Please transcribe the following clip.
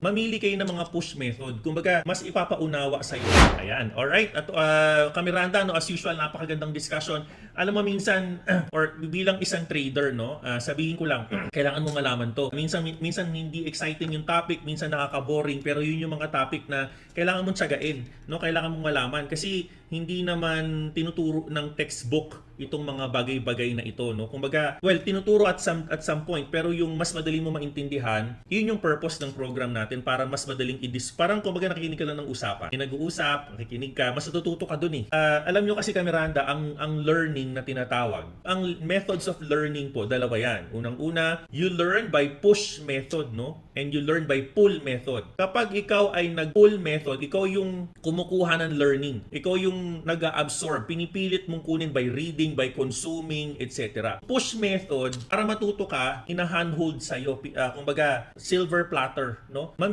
mamili kayo ng mga push method. Kumbaga, mas ipapaunawa sa iyo. Ayan, alright? At kami Randa, no, as usual, napakagandang discussion. Alam mo, minsan, or bilang isang trader, no, sabihin ko lang, kailangan mo malaman to. Minsan hindi exciting yung topic, minsan nakaka-boring, pero yun yung mga topic na kailangan mong tsagain, no? Kailangan mong malaman kasi hindi naman tinuturo ng textbook itong mga bagay-bagay na ito, no? Kumbaga, well, tinuturo at some point, pero yung mas madali mo maintindihan, yun yung purpose ng program natin para mas madaling parang kumbaga nakikinig ka lang ng usapan. Nag-uusap, nakikinig ka, mas natututo ka dun eh. Alam nyo kasi kami Randa, ang learning na tinatawag, ang methods of learning po, dalawa yan. Unang-una, you learn by push method, no? And you learn by pull method. Kapag ikaw ay nag-pull method, ikaw yung kumukuha ng learning. Ikaw yung nag-absorb. Pinipilit mong kunin by reading, by consuming, etc. Push method, para matuto ka, hina-handhold sa'yo. Kumbaga, silver platter, no?